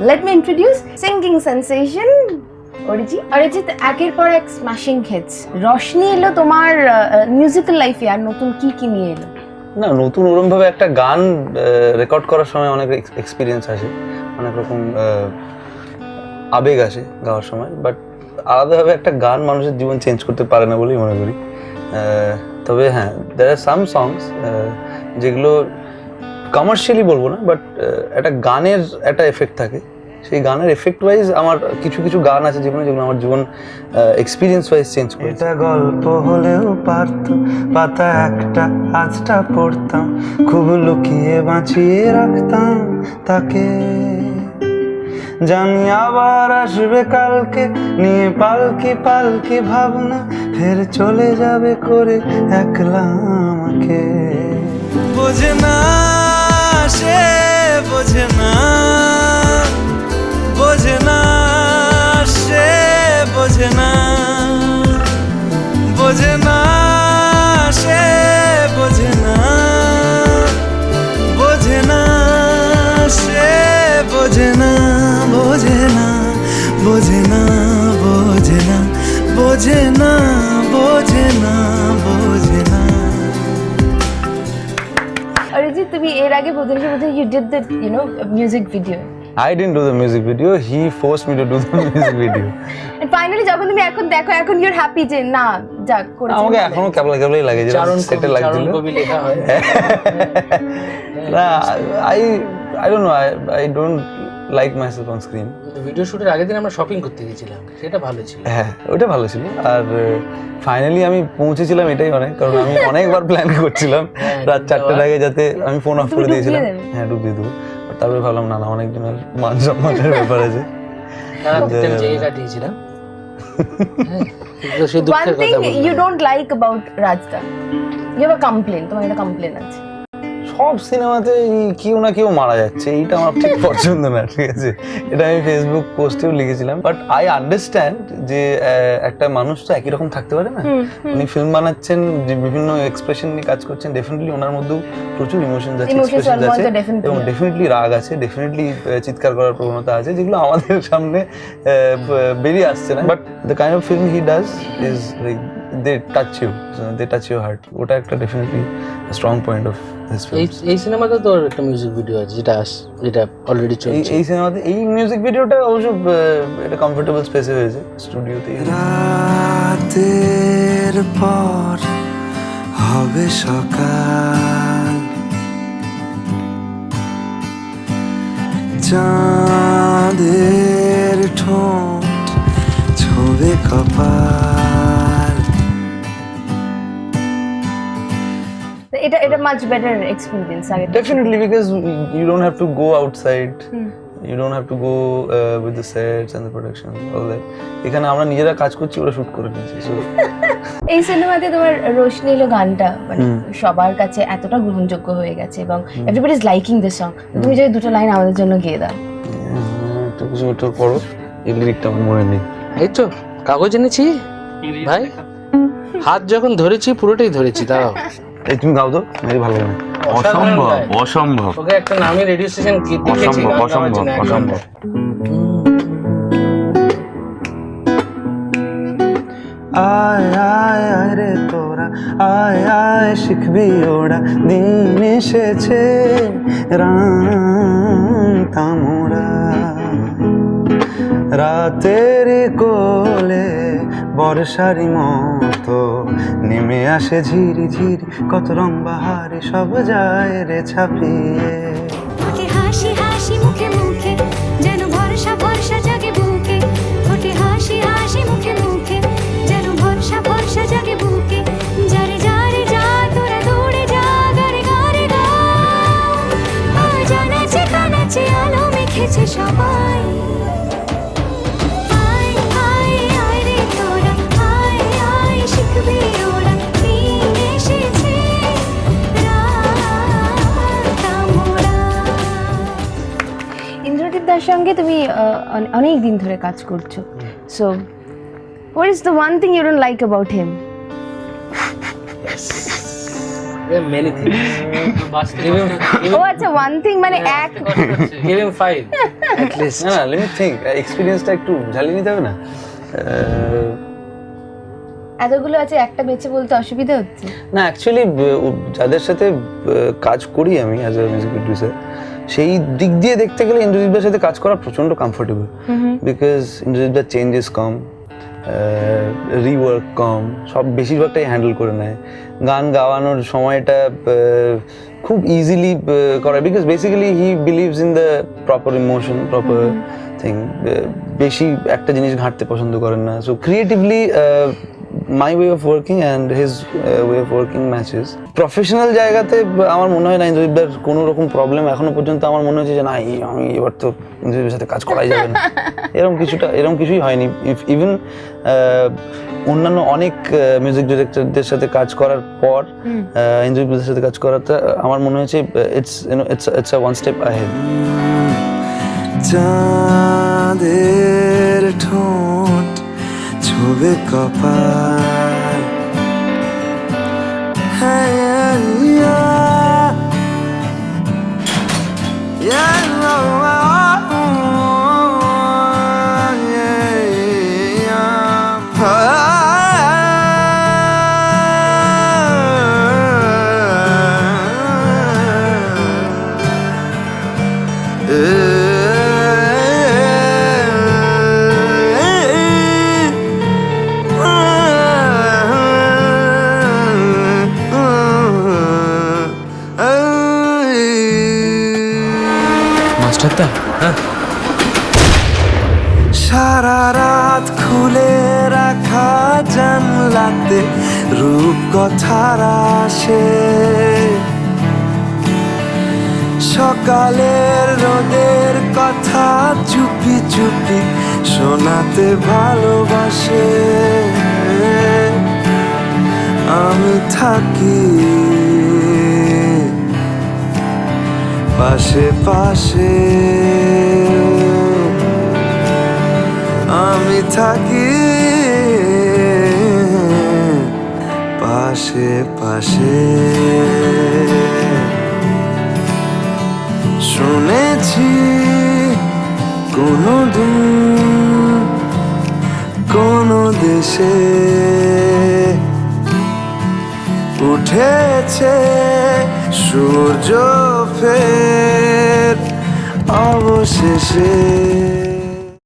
Let me introduce singing sensation Arijit একের পর এক স্ম্যাশিং হিটস। রশনি এলো তোমার মিউজিক্যাল লাইফে, আর নতুন কি নিয়ে এলো? না, নতুন ওরম ভাবে একটা গান রেকর্ড করার সময় অনেক এক্সপিরিয়েন্স আসে, অনেক রকম আবেগ আসে গাওয়ার সময়, বাট আলাদাভাবে একটা গান মানুষের জীবন চেঞ্জ করতে পারে না বলেই মনে করি। তবে হ্যাঁ, দেয়ার আর সাম সংস যেগুলো কমার্শিয়ালি বলবো না, বাট একটা গানের একটা এফেক্ট থাকে। সেই গানের এফেক্ট ওয়াইজ আমার কিছু গান আছে জীবনে যেগুলো আমার জীবন এক্সপিরিয়েন্স ওয়াইজ চেঞ্জ করে। এটা গল্প হলেও পারতো, পাতা একটা আজটা পড়তাম, খুব লুকিয়ে বাঁচিয়ে রাখতাম তাকে। জানি আবার আসবে কালকে, নিয়ে পালকি ভাবনা, ফের চলে যাবে করে একলা আমাকে। বোঝে না সে, বোঝে না, বোঝে না সে, বোঝে না, বোঝে না সে, বোঝে না, বোঝে না সে, বোঝে না, বোঝে না, বোঝে না, বোঝে না, বোঝে না, বোঝে না, বোঝে না। অরিজিৎ, তুমি এর আগে বোধহয় you did the music video. I didn't do the music video, he forced me to do the music video. And finally যখন তুমি এখন দেখো, এখন you're happy যে না যা করেছি। আমাকে এখনো কেবলাই লাগে যে সেটা লাগছিল। কবি লেখা হয় না, I don't know, I don't like myself on screen. Video শুটের আগের দিন আমরা শপিং করতে গেছিলাম, সেটা ভালো ছিল। হ্যাঁ, ওটা ভালো ছিল। আর ফাইনালি আমি পৌঁছেছিলাম, এটাই অনেক, কারণ আমি অনেকবার প্ল্যান করছিলাম রাত 4টার আগে যাতে আমি ফোন অফ করে দিয়েছিলাম। হ্যাঁ, ডুবিয়ে দেবো। তারপরে ভাবলাম না অনেকজনের মান সম্মানের ব্যাপার আছে। জেগে কাটিয়েছিলাম। One thing you don't like about Rajda, you have a complaint, তোমার একটা কমপ্লেন আছে। সব সিনেমাতে কেউ না কেউ মারা যাচ্ছে, এইটা আমার ঠিক পছন্দ না, ঠিক আছে? এটা আমি ফেসবুক পোস্টেও লিখেছিলাম। বাট আই আন্ডারস্ট্যান্ড যে একটা মানুষ তো একই রকম থাকতে পারে না। উনি ফিল্ম বানাচ্ছেন, যে বিভিন্ন এক্সপ্রেশন নিয়ে কাজ করছেন, ডেফিনেটলি ওনার মধ্যেও প্রচুর ইমোশন আছে, এক্সপ্রেশন আছে, এবং ডেফিনেটলি রাগ আছে, ডেফিনেটলি চিৎকার করার প্রবণতা আছে, যেগুলো আমাদের সামনে বেরিয়ে আসছে না। But the kind of film he does is like they touch your heart. ওটা একটা definitely strong point of this film. এই সিনেমাতে তো একটা মিউজিক ভিডিও আছে যেটা অলরেডি চলছে। এই সিনেমাতে এই মিউজিক ভিডিওটা অবশ্য এটা কমফোর্টেবল স্পেসে হয়েছে, স্টুডিওতে। রাতের পর হবে সকাল, চাঁদের ঠোঁট ছবে কপাল। এটা much better experience আগে। Definitely, because you don't have to go outside. You don't have to go with the sets and the production, all that. এখানে আমরা নিজেরা কাজ করছি, ওরা শুট করে নিয়েছি। এই সিনেমাতে তোমার রোশনি এলো গানটা মানে সবার কাছে এতটা গ্রহণযোগ্য হয়ে গেছে, এবং everybody is liking this song. তুমি যদি দুটো লাইন আমাদের জন্য গেয়ে দাও। একটু কিছু একটু পড়ো, এই লিরিকটা আমার মনে নেই। এই তো কাগজ এনেছি ভাই, হাত যখন ধরেছি পুরোটাই ধরেছি। দাঁড়াও, এই তুমি গাও তো, মেরি ভালো লাগে না। অসম্ভব। ওকে একটা নামে রেডিও স্টেশন দিয়েছি, অসম্ভব। আয় আয় আয় রে তোরা, আয় আয় শিখবি ওরা, দিন এসেছে রামতামোরা। রাতের কোলে বর্ষারি মতো নেমে আসে ঝিরি ঝিরি, কত রং বাহারে সব যায় রে ছাপিয়ে। হাসি হাসি মুখে মুখে যেন ভরসা ভরসা জাগে বুকে, ওঠে হাসি হাসি মুখে মুখে যেন ভরসা ভরসা জাগে বুকে। যারে যারে যা তোরা দৌড়ে যা, গারে গারে গা, জানাচ্ছে কানাচ্ছে আলো মেখেছে সবাই। তার সঙ্গে তুমি অনেক দিন ধরে কাজ করছো, so what is the one thing you don't like about him? Many things ও আচ্ছা ওয়ান থিং মানে এক গিভ হিম 5 অ্যাট লিস্ট। না না, লিমিট থিঙ্ক, এক্সপিরিয়েন্সটা একটু ঝালিয়ে নিতে হবে না? এতগুলো আছে একটা বেছে বলতে অসুবিধা হচ্ছে? না অ্যাকচুয়ালি যাদের সাথে কাজ করি আমি অ্যাজ এ মিউজিক প্রডিউসার, সেই দিক দিয়ে দেখতে গেলে ইন্দ্রজিৎদার সাথে কাজ করা প্রচন্ড কমফোর্টেবল, বিকজ ইন্দ্রজিৎদার চেঞ্জেস কম, রিওয়ার্ক কম, সব বেশিরভাগটাই হ্যান্ডেল করে নেয়। গান গাওয়ানোর সময়টা খুব ইজিলি করে, because basically he believes in the proper emotion, proper thing. বেশি একটা জিনিস ঘাঁটতে পছন্দ করেন না। So creatively my way of working and his way of working matches. Professional জায়গাতে আমার মনে হয় না ইন্দ্রজিৎদার কোনো রকম প্রবলেম এখনো পর্যন্ত আমার মনে হচ্ছে যে না আমি এবার তো ইন্দ্রজিতের সাথে কাজ করাই যাবে না, এরকম কিছুই হয়নি। ইভেন অন্যান্য অনেক মিউজিক ডিরেক্টরদের সাথে কাজ করার পর ইন্দ্রজিতের সাথে কাজ করাটা আমার মনে হয়েছে it's a one step ahead. চাঁদের ঠোঁট ছুবে কপাল, মাস্টারদা হ্যাঁ সারা রাত খুলে রাখা জানলাতে রূপ কথার আসে, সকালের রোদের কথা চুপি চুপি শোনাতে ভালোবাসে। আমি থাকি পাশে পাশে, আমি থাকি পাশে পাশে। শুনেছি কোনো দিন কোনো দেশে উঠেছে সূর্য ফের অবশেষে।